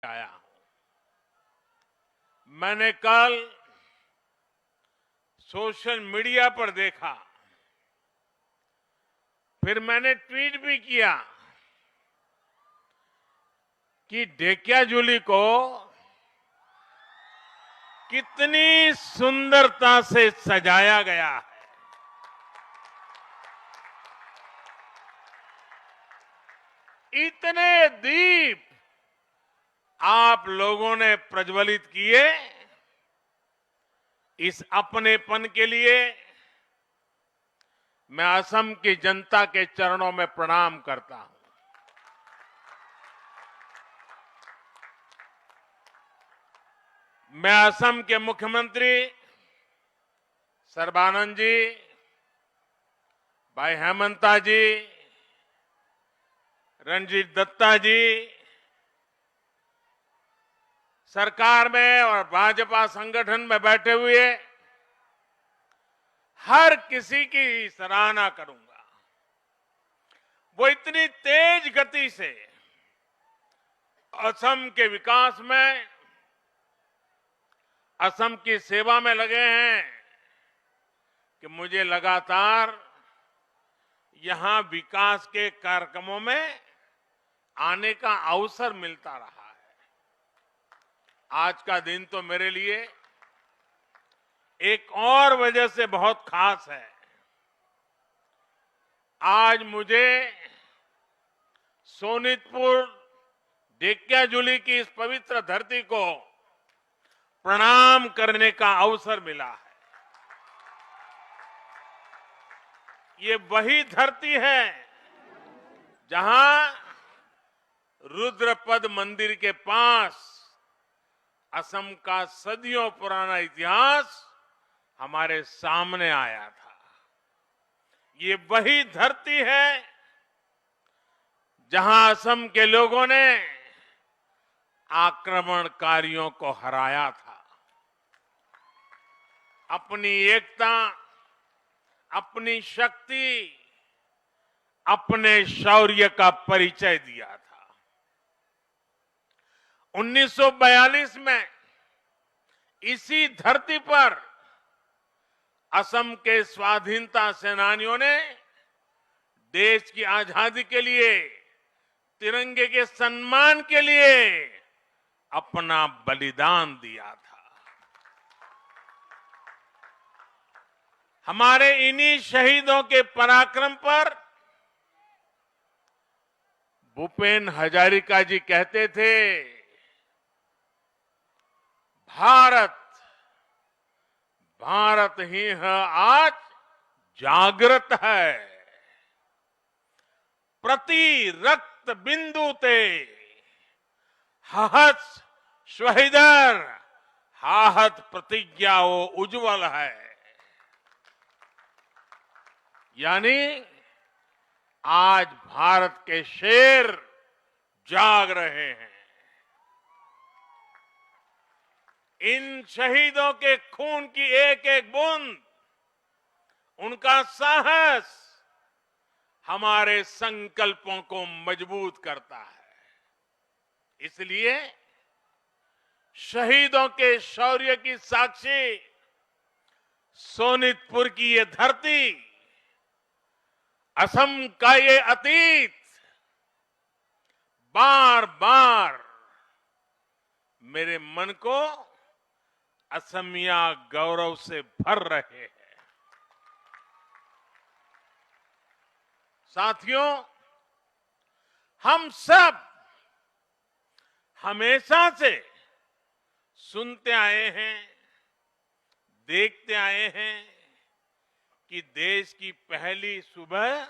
आया हूं। मैंने कल सोशल मीडिया पर देखा, फिर मैंने ट्वीट भी किया कि ढेकियाजुली को कितनी सुंदरता से सजाया गया है। इतने दीप आप लोगों ने प्रज्वलित किए। इस अपनेपन के लिए मैं असम की जनता के चरणों में प्रणाम करता हूं। मैं असम के मुख्यमंत्री सर्बानंद जी, भाई हेमंता जी, रणजीत दत्ता जी, सरकार में और भाजपा संगठन में बैठे हुए हर किसी की सराहना करूंगा। वो इतनी तेज गति से असम के विकास में, असम की सेवा में लगे हैं कि मुझे लगातार यहां विकास के कार्यक्रमों में आने का अवसर मिलता रहा है। आज का दिन तो मेरे लिए एक और वजह से बहुत खास है। आज मुझे सोनितपुर ढेकियाजुली की इस पवित्र धरती को प्रणाम करने का अवसर मिला है। ये वही धरती है जहां रुद्रपद मंदिर के पास असम का सदियों पुराना इतिहास हमारे सामने आया था। ये वही धरती है जहां असम के लोगों ने आक्रमणकारियों को हराया था, अपनी एकता, अपनी शक्ति, अपने शौर्य का परिचय दिया था। 1942 में इसी धरती पर असम के स्वाधीनता सेनानियों ने देश की आजादी के लिए, तिरंगे के सम्मान के लिए अपना बलिदान दिया था। हमारे इन्हीं शहीदों के पराक्रम पर भूपेन हजारिका जी कहते थे, भारत भारत ही है आज जागृत है, प्रति रक्त बिंदु ते हहत शहीदर हाहत प्रतिज्ञाओ उज्जवल है। यानी आज भारत के शेर जाग रहे हैं। इन शहीदों के खून की एक एक बूंद, उनका साहस हमारे संकल्पों को मजबूत करता है। इसलिए शहीदों के शौर्य की साक्षी सोनितपुर की ये धरती, असम का ये अतीत बार बार मेरे मन को असमिया गौरव से भर रहे हैं। साथियों, हम सब हमेशा से सुनते आए हैं, देखते आए हैं कि देश की पहली सुबह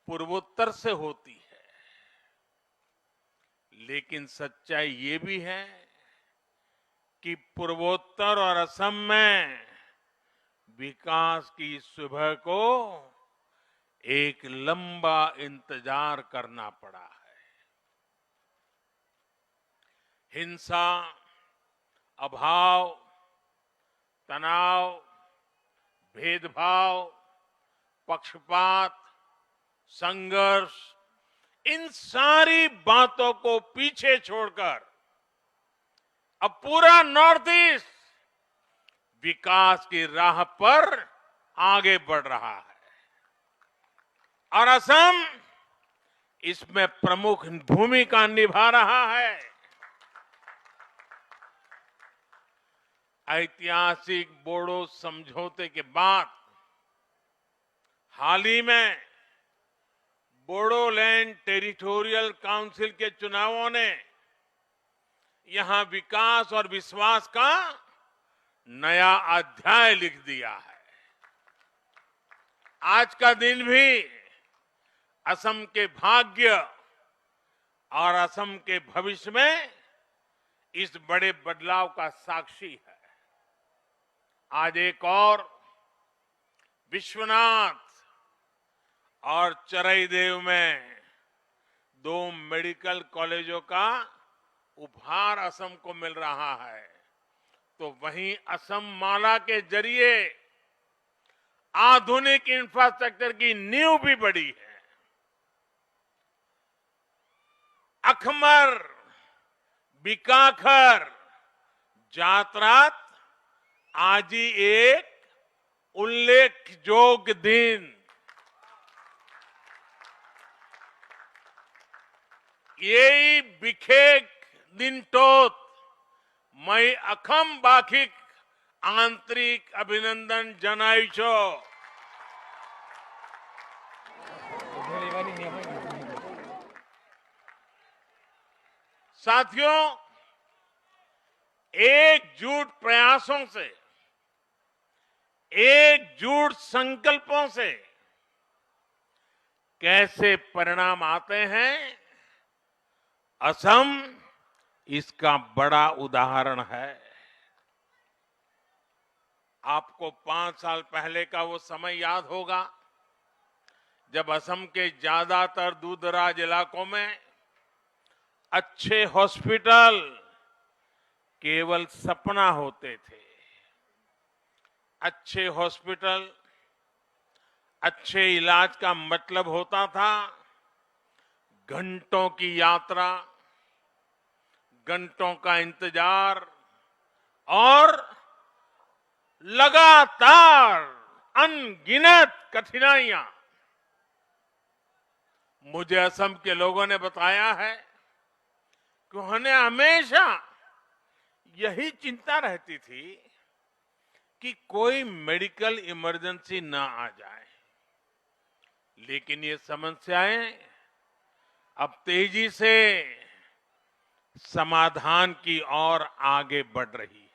पूर्वोत्तर से होती है। लेकिन सच्चाई ये भी है कि पूर्वोत्तर और असम में विकास की सुबह को एक लंबा इंतजार करना पड़ा है। हिंसा, अभाव, तनाव, भेदभाव, पक्षपात, संघर्ष, इन सारी बातों को पीछे छोड़कर अब पूरा नॉर्थ ईस्ट विकास की राह पर आगे बढ़ रहा है और असम इसमें प्रमुख भूमिका निभा रहा है। ऐतिहासिक बोडो समझौते के बाद हाल ही में बोडोलैंड टेरिटोरियल काउंसिल के चुनावों ने यहां विकास और विश्वास का नया अध्याय लिख दिया है। आज का दिन भी असम के भाग्य और असम के भविष्य में इस बड़े बदलाव का साक्षी है। आज एक और विश्वनाथ और चरईदेव में 2 मेडिकल कॉलेजों का उपहार असम को मिल रहा है, तो वहीं असम माला के जरिए आधुनिक इंफ्रास्ट्रक्चर की नींव भी बढ़ी है। अखमर बीकाखर जातरात आज ही एक उल्लेखजोग्य दिन। यही बिखेक दिन टोत मैं अखम बाखिक आंतरिक अभिनंदन जनाइछो। साथियों, एकजुट प्रयासों से, एकजुट संकल्पों से कैसे परिणाम आते हैं, असम इसका बड़ा उदाहरण है। आपको 5 साल पहले का वो समय याद होगा जब असम के ज्यादातर दूरदराज इलाकों में अच्छे हॉस्पिटल केवल सपना होते थे। अच्छे हॉस्पिटल, अच्छे इलाज का मतलब होता था घंटों की यात्रा, घंटों का इंतजार और लगातार अनगिनत कठिनाइयां। मुझे असम के लोगों ने बताया है कि उन्हें हमेशा यही चिंता रहती थी कि कोई मेडिकल इमरजेंसी ना आ जाए, लेकिन ये समस्याएं अब तेजी से समाधान की ओर आगे बढ़ रही है।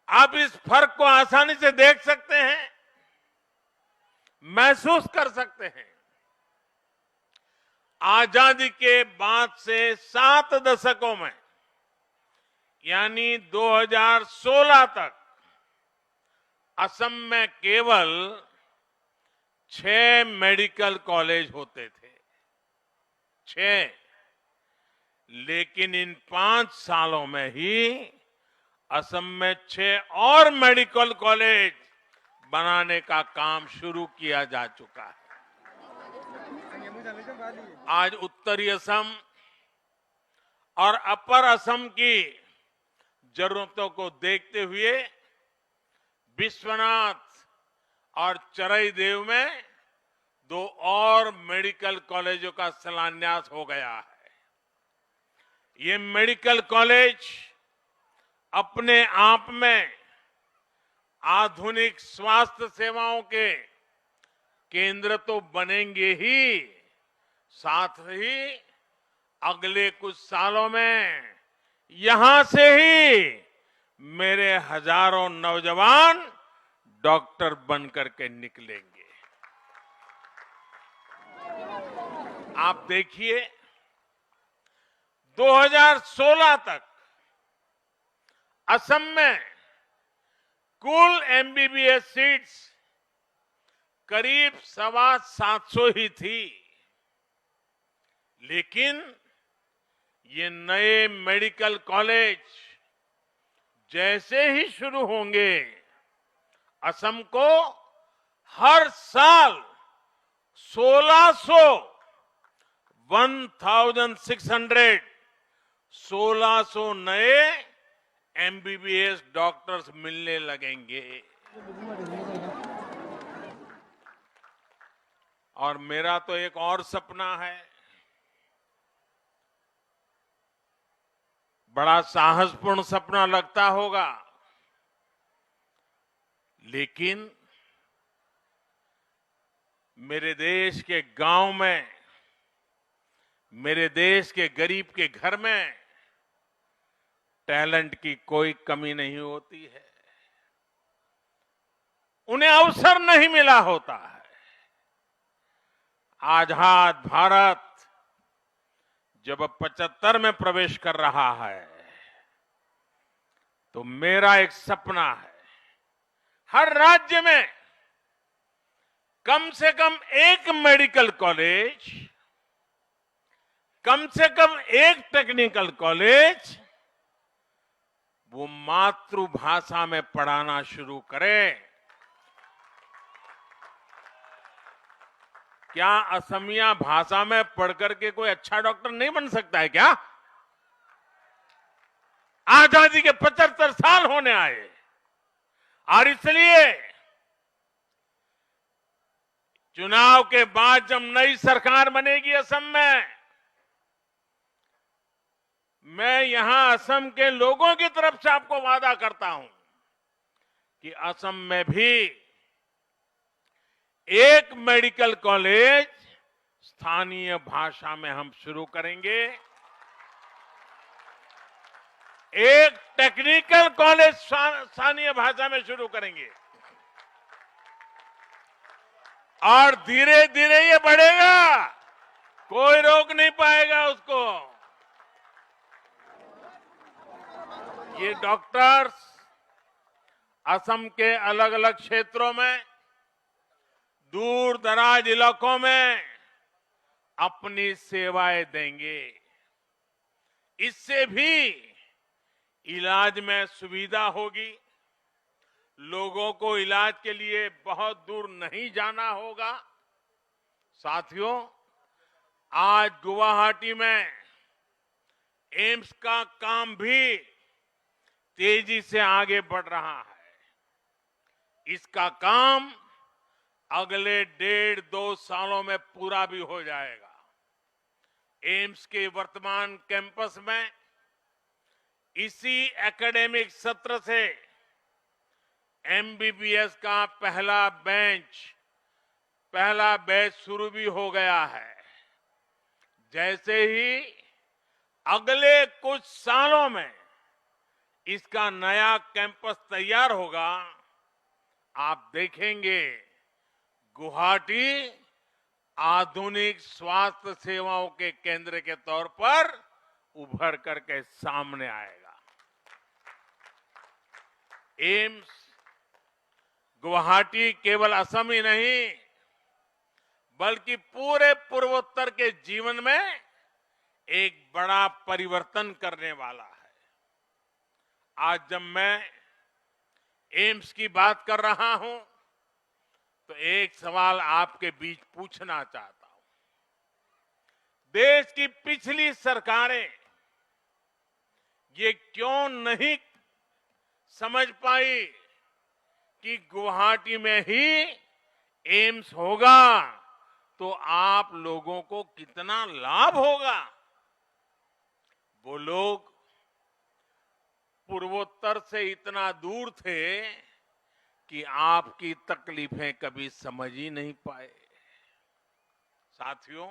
आप इस फर्क को आसानी से देख सकते हैं, महसूस कर सकते हैं। आजादी के बाद से 7 दशकों में, यानी 2016 तक असम में केवल 6 मेडिकल कॉलेज होते थे। 6। लेकिन इन 5 सालों में ही असम में 6 और मेडिकल कॉलेज बनाने का काम शुरू किया जा चुका है। आज उत्तरी असम और अपर असम की जरूरतों को देखते हुए विश्वनाथ और चरईदेव में 2 और मेडिकल कॉलेजों का शिलान्यास हो गया है। ये मेडिकल कॉलेज अपने आप में आधुनिक स्वास्थ्य सेवाओं के केंद्र तो बनेंगे ही, साथ ही अगले कुछ सालों में यहां से ही मेरे हजारों नौजवान डॉक्टर बनकर के निकलेंगे। आप देखिए, 2016 तक असम में कुल एमबीबीएस सीट्स करीब 750 ही थी, लेकिन ये नए मेडिकल कॉलेज जैसे ही शुरू होंगे, असम को हर साल 1600 1600 1600 नए एमबीबीएस डॉक्टर्स मिलने लगेंगे। और मेरा तो एक और सपना है, बड़ा साहसपूर्ण सपना लगता होगा, लेकिन मेरे देश के गांव में, मेरे देश के गरीब के घर में टैलेंट की कोई कमी नहीं होती है, उन्हें अवसर नहीं मिला होता है। आजाद भारत जब 75 में प्रवेश कर रहा है, तो मेरा एक सपना है, हर राज्य में कम से कम एक मेडिकल कॉलेज, कम से कम एक टेक्निकल कॉलेज वो मातृभाषा में पढ़ाना शुरू करें। क्या असमिया भाषा में पढ़कर के कोई अच्छा डॉक्टर नहीं बन सकता है क्या? आजादी के 75 साल होने आए, और इसलिए चुनाव के बाद जब नई सरकार बनेगी असम में, मैं यहां असम के लोगों की तरफ से आपको वादा करता हूं कि असम में भी एक मेडिकल कॉलेज स्थानीय भाषा में हम शुरू करेंगे, एक टेक्निकल कॉलेज स्थानीय भाषा में शुरू करेंगे, और धीरे धीरे ये बढ़ेगा, कोई रोक नहीं पाएगा उसको। ये डॉक्टर्स असम के अलग अलग क्षेत्रों में, दूर दराज इलाकों में अपनी सेवाएं देंगे। इससे भी इलाज में सुविधा होगी, लोगों को इलाज के लिए बहुत दूर नहीं जाना होगा। साथियों, आज गुवाहाटी में एम्स का काम भी तेजी से आगे बढ़ रहा है। इसका काम अगले 1.5-2 सालों में पूरा भी हो जाएगा। एम्स के वर्तमान कैंपस में इसी एकेडमिक सत्र से एमबीबीएस का पहला बैच शुरू भी हो गया है। जैसे ही अगले कुछ सालों में इसका नया कैंपस तैयार होगा, आप देखेंगे गुवाहाटी आधुनिक स्वास्थ्य सेवाओं के केंद्र के तौर पर उभर करके सामने आएगा। एम्स गुवाहाटी केवल असम ही नहीं, बल्कि पूरे पूर्वोत्तर के जीवन में एक बड़ा परिवर्तन करने वाला है। आज जब मैं एम्स की बात कर रहा हूं, तो एक सवाल आपके बीच पूछना चाहता हूं। देश की पिछली सरकारें ये क्यों नहीं समझ पाई कि गुवाहाटी में ही एम्स होगा तो आप लोगों को कितना लाभ होगा? वो लोग पूर्वोत्तर से इतना दूर थे कि आपकी तकलीफें कभी समझ ही नहीं पाए। साथियों,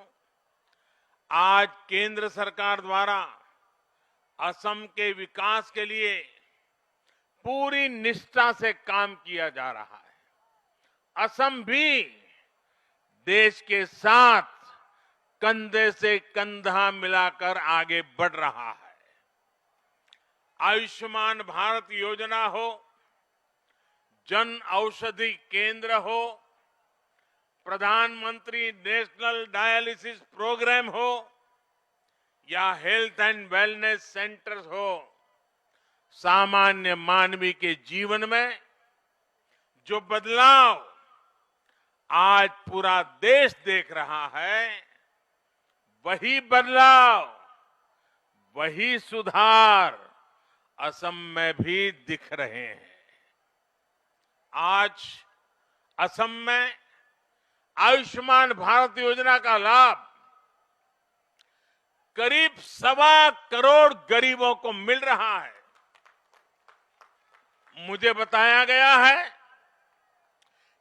आज केंद्र सरकार द्वारा असम के विकास के लिए पूरी निष्ठा से काम किया जा रहा है। असम भी देश के साथ कंधे से कंधा मिलाकर आगे बढ़ रहा है। आयुष्मान भारत योजना हो, जन औषधि केंद्र हो, प्रधानमंत्री नेशनल डायलिसिस प्रोग्राम हो, या हेल्थ एंड वेलनेस सेंटर्स हो, सामान्य मानवी के जीवन में जो बदलाव आज पूरा देश देख रहा है, वही बदलाव वही सुधार असम में भी दिख रहे हैं। आज असम में आयुष्मान भारत योजना का लाभ करीब 1.25 करोड़ गरीबों को मिल रहा है। मुझे बताया गया है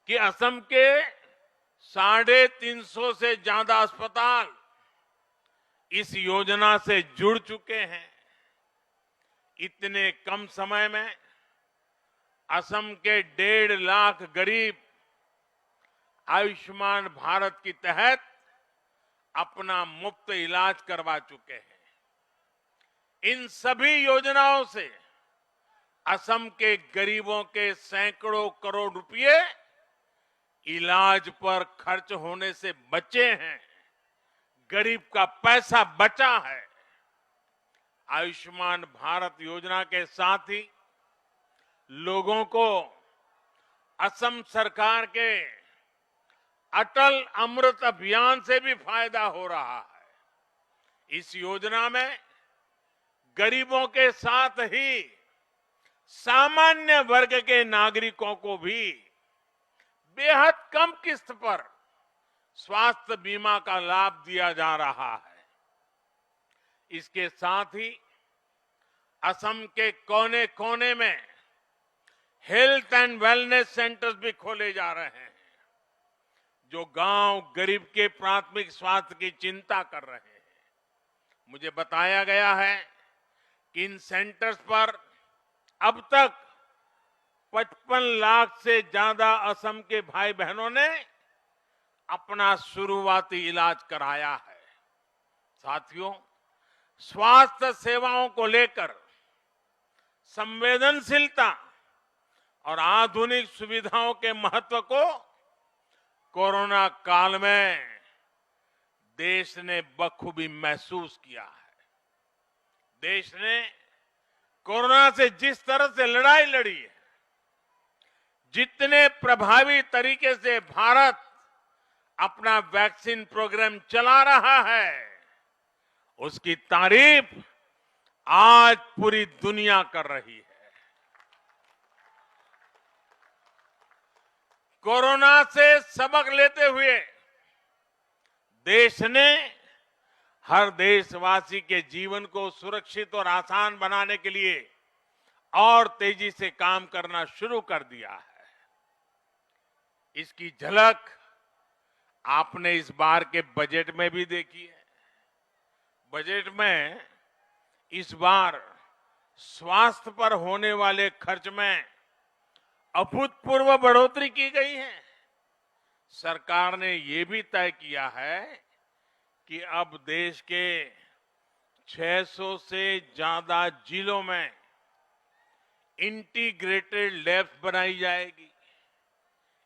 कि असम के 350 से ज्यादा अस्पताल इस योजना से जुड़ चुके हैं। इतने कम समय में असम के 1.5 लाख गरीब आयुष्मान भारत के तहत अपना मुफ्त इलाज करवा चुके हैं। इन सभी योजनाओं से असम के गरीबों के सैकड़ों करोड़ रुपए इलाज पर खर्च होने से बचे हैं। गरीब का पैसा बचा है। आयुष्मान भारत योजना के साथ ही लोगों को असम सरकार के अटल अमृत अभियान से भी फायदा हो रहा है। इस योजना में गरीबों के साथ ही सामान्य वर्ग के नागरिकों को भी बेहद कम किस्त पर स्वास्थ्य बीमा का लाभ दिया जा रहा है। इसके साथ ही असम के कोने कोने में हेल्थ एंड वेलनेस सेंटर्स भी खोले जा रहे हैं, जो गांव गरीब के प्राथमिक स्वास्थ्य की चिंता कर रहे हैं। मुझे बताया गया है कि इन सेंटर्स पर अब तक 55 लाख से ज्यादा असम के भाई बहनों ने अपना शुरुआती इलाज कराया है। साथियों, स्वास्थ्य सेवाओं को लेकर संवेदनशीलता और आधुनिक सुविधाओं के महत्व को कोरोना काल में देश ने बखूबी महसूस किया है। देश ने कोरोना से जिस तरह से लड़ाई लड़ी है, जितने प्रभावी तरीके से भारत अपना वैक्सीन प्रोग्राम चला रहा है, उसकी तारीफ आज पूरी दुनिया कर रही है। कोरोना से सबक लेते हुए देश ने हर देशवासी के जीवन को सुरक्षित और आसान बनाने के लिए और तेजी से काम करना शुरू कर दिया है। इसकी झलक आपने इस बार के बजट में भी देखी है। बजट में इस बार स्वास्थ्य पर होने वाले खर्च में अभूतपूर्व बढ़ोतरी की गई है। सरकार ने ये भी तय किया है कि अब देश के 600 से ज्यादा जिलों में इंटीग्रेटेड लैब्स बनाई जाएगी।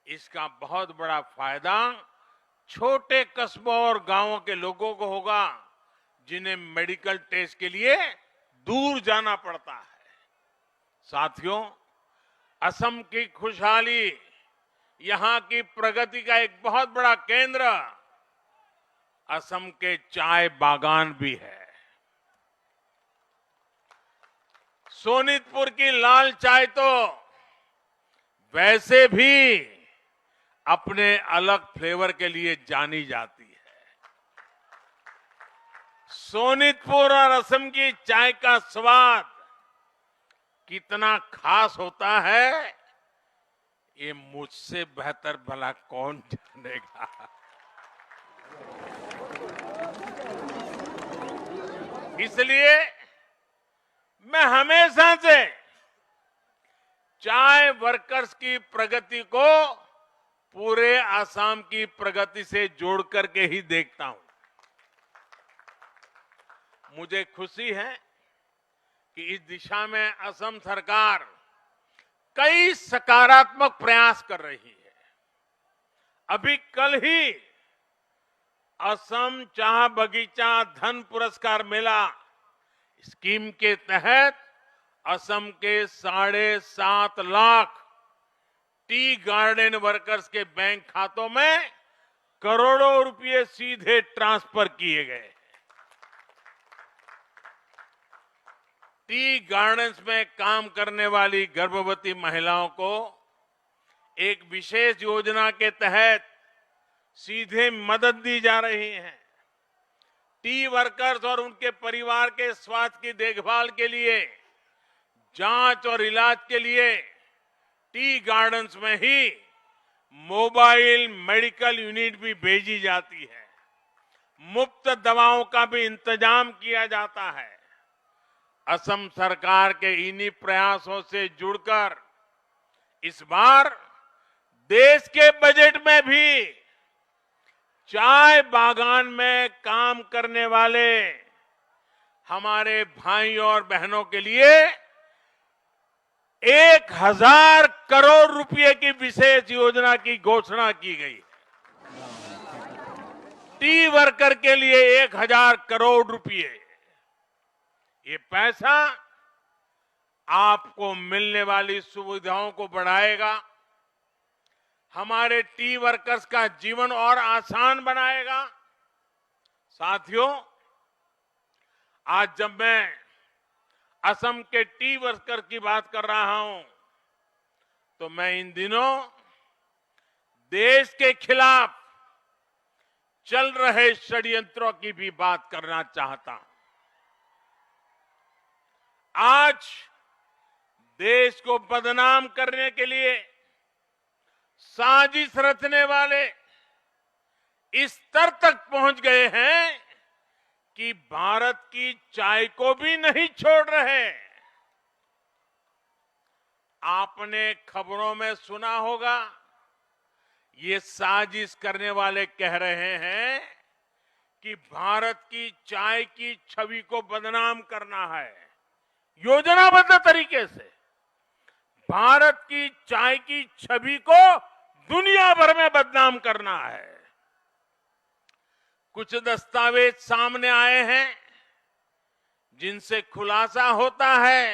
इसका बहुत बड़ा फायदा छोटे कस्बों और गांवों के लोगों को होगा, जिन्हें मेडिकल टेस्ट के लिए दूर जाना पड़ता है। साथियों, असम की खुशहाली यहां की प्रगति का एक बहुत बड़ा केंद्र असम के चाय बागान भी है। सोनितपुर की लाल चाय तो वैसे भी अपने अलग फ्लेवर के लिए जानी जाती है। सोनितपुर और असम की चाय का स्वाद कितना खास होता है, ये मुझसे बेहतर भला कौन जानेगा। इसलिए मैं हमेशा से चाय वर्कर्स की प्रगति को पूरे असम की प्रगति से जोड़ करके ही देखता हूं। मुझे खुशी है कि इस दिशा में असम सरकार कई सकारात्मक प्रयास कर रही है। अभी कल ही असम चाह बगीचा धन पुरस्कार मिला। स्कीम के तहत असम के 7.5 लाख टी गार्डन वर्कर्स के बैंक खातों में करोड़ों रुपए सीधे ट्रांसफर किए गए। टी गार्डन्स में काम करने वाली गर्भवती महिलाओं को एक विशेष योजना के तहत सीधे मदद दी जा रही है। टी वर्कर्स और उनके परिवार के स्वास्थ्य की देखभाल के लिए, जांच और इलाज के लिए टी गार्डन्स में ही मोबाइल मेडिकल यूनिट भी भेजी जाती है। मुफ्त दवाओं का भी इंतजाम किया जाता है। असम सरकार के इन्हीं प्रयासों से जुड़कर इस बार देश के बजट में भी चाय बागान में काम करने वाले हमारे भाइयों और बहनों के लिए 1000 करोड़ रुपए की विशेष योजना की घोषणा की गई। टी वर्कर के लिए 1000 करोड़ रुपए। ये पैसा आपको मिलने वाली सुविधाओं को बढ़ाएगा, हमारे टी वर्कर्स का जीवन और आसान बनाएगा। साथियों, आज जब मैं असम के टी वर्कर की बात कर रहा हूं, तो मैं इन दिनों देश के खिलाफ चल रहे षड्यंत्रों की भी बात करना चाहता हूं। आज देश को बदनाम करने के लिए साजिश रचने वाले इस स्तर तक पहुंच गए हैं कि भारत की चाय को भी नहीं छोड़ रहे। आपने खबरों में सुना होगा, ये साजिश करने वाले कह रहे हैं कि भारत की चाय की छवि को बदनाम करना है। योजनाबद्ध तरीके से भारत की चाय की छवि को दुनिया भर में बदनाम करना है। कुछ दस्तावेज सामने आए हैं जिनसे खुलासा होता है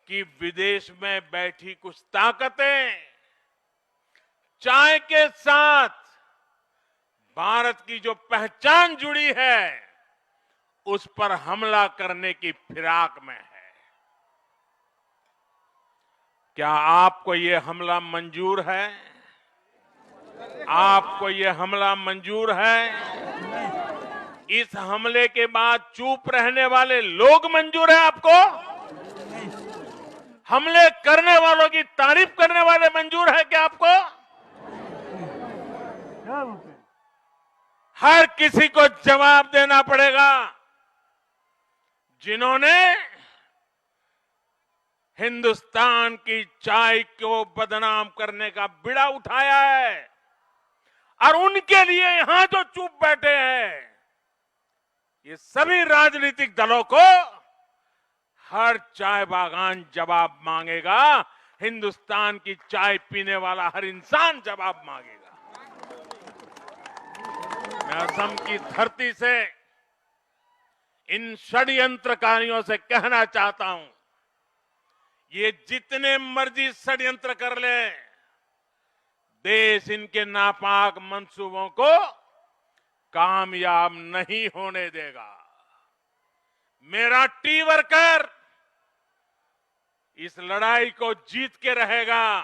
कि विदेश में बैठी कुछ ताकतें चाय के साथ भारत की जो पहचान जुड़ी है उस पर हमला करने की फिराक में है। क्या आपको ये हमला मंजूर है? आपको ये हमला मंजूर है? इस हमले के बाद चुप रहने वाले लोग मंजूर है आपको? हमले करने वालों की तारीफ करने वाले मंजूर है क्या आपको? हर किसी को जवाब देना पड़ेगा जिन्होंने हिंदुस्तान की चाय को बदनाम करने का बीड़ा उठाया है। और उनके लिए यहां जो चुप बैठे हैं, ये सभी राजनीतिक दलों को हर चाय बागान जवाब मांगेगा। हिंदुस्तान की चाय पीने वाला हर इंसान जवाब मांगेगा। मैं असम की धरती से इन षड्यंत्रकारियों से कहना चाहता हूं, ये जितने मर्जी षड्यंत्र कर ले, देश इनके नापाक मंसूबों को कामयाब नहीं होने देगा। मेरा टी वर्कर इस लड़ाई को जीत के रहेगा।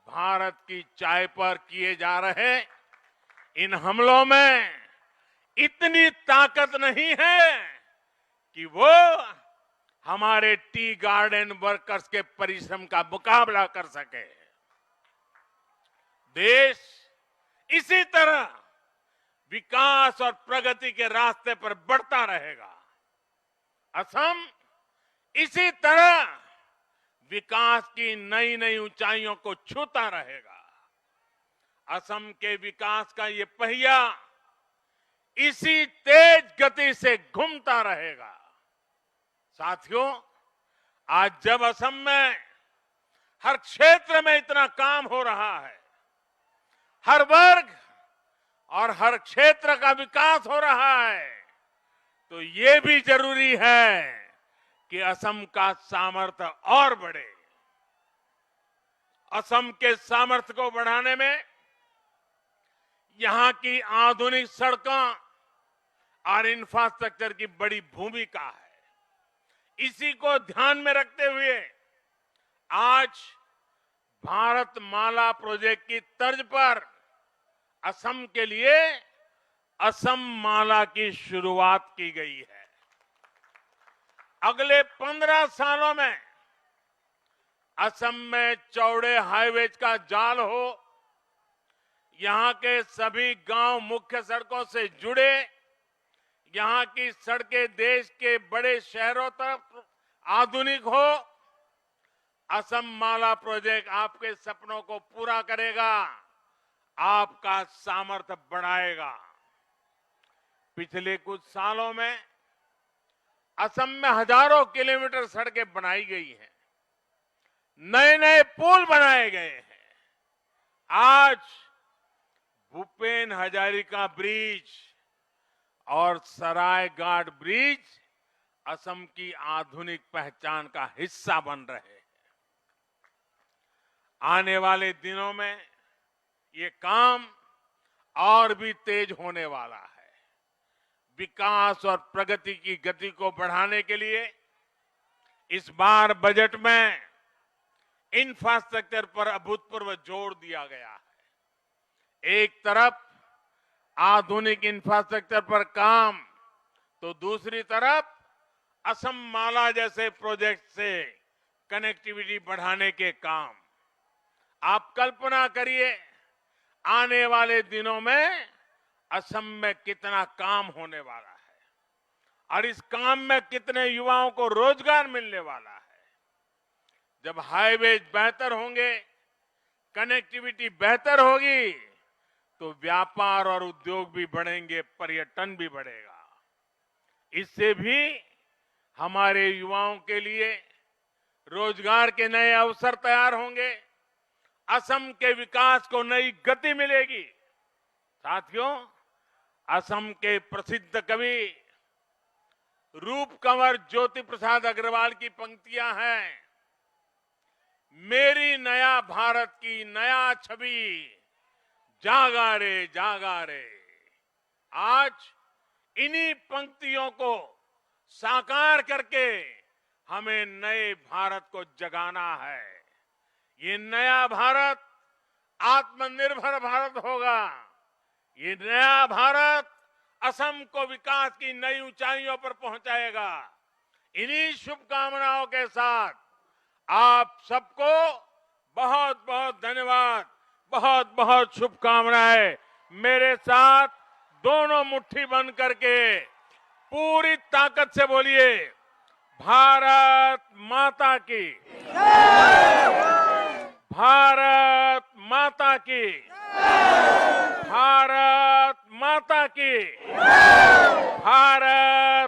भारत की चाय पर किए जा रहे इन हमलों में इतनी ताकत नहीं है कि वो हमारे टी गार्डन वर्कर्स के परिश्रम का मुकाबला कर सके। देश इसी तरह विकास और प्रगति के रास्ते पर बढ़ता रहेगा। असम इसी तरह विकास की नई नई ऊंचाइयों को छूता रहेगा। असम के विकास का ये पहिया इसी तेज गति से घूमता रहेगा। साथियों, आज जब असम में हर क्षेत्र में इतना काम हो रहा है, हर वर्ग और हर क्षेत्र का विकास हो रहा है, तो ये भी जरूरी है कि असम का सामर्थ्य और बढ़े। असम के सामर्थ्य को बढ़ाने में यहां की आधुनिक सड़कों और इंफ्रास्ट्रक्चर की बड़ी भूमिका है। इसी को ध्यान में रखते हुए आज भारत माला प्रोजेक्ट की तर्ज पर असम के लिए असम माला की शुरुआत की गई है। अगले 15 सालों में असम में चौड़े हाईवेज का जाल हो, यहां के सभी गांव मुख्य सड़कों से जुड़े, यहां की सड़कें देश के बड़े शहरों तक आधुनिक हो। असम माला प्रोजेक्ट आपके सपनों को पूरा करेगा, आपका सामर्थ्य बढ़ाएगा। पिछले कुछ सालों में असम में हजारों किलोमीटर सड़कें बनाई गई हैं, नए नए पुल बनाए गए हैं। आज भूपेन हजारिका ब्रिज और सरायघाट ब्रिज असम की आधुनिक पहचान का हिस्सा बन रहे हैं। आने वाले दिनों में ये काम और भी तेज होने वाला है। विकास और प्रगति की गति को बढ़ाने के लिए इस बार बजट में इंफ्रास्ट्रक्चर पर अभूतपूर्व जोर दिया गया है। एक तरफ आधुनिक इंफ्रास्ट्रक्चर पर काम, तो दूसरी तरफ असम माला जैसे प्रोजेक्ट से कनेक्टिविटी बढ़ाने के काम। आप कल्पना करिए आने वाले दिनों में असम में कितना काम होने वाला है और इस काम में कितने युवाओं को रोजगार मिलने वाला है। जब हाईवेज बेहतर होंगे, कनेक्टिविटी बेहतर होगी, तो व्यापार और उद्योग भी बढ़ेंगे, पर्यटन भी बढ़ेगा। इससे भी हमारे युवाओं के लिए रोजगार के नए अवसर तैयार होंगे, असम के विकास को नई गति मिलेगी। साथियों, असम के प्रसिद्ध कवि रूप कंवर ज्योति प्रसाद अग्रवाल की पंक्तियां हैं, मेरी नया भारत की नया छवि जागा रे जागा रे। आज इन्हीं पंक्तियों को साकार करके हमें नए भारत को जगाना है। ये नया भारत आत्मनिर्भर भारत होगा। ये नया भारत असम को विकास की नई ऊंचाइयों पर पहुंचाएगा। इन्हीं शुभकामनाओं के साथ आप सबको बहुत बहुत धन्यवाद, बहुत बहुत शुभकामनाएं। मेरे साथ दोनों मुट्ठी बंद करके पूरी ताकत से बोलिए, भारत माता की, भारत माता की, भारत माता की, भारत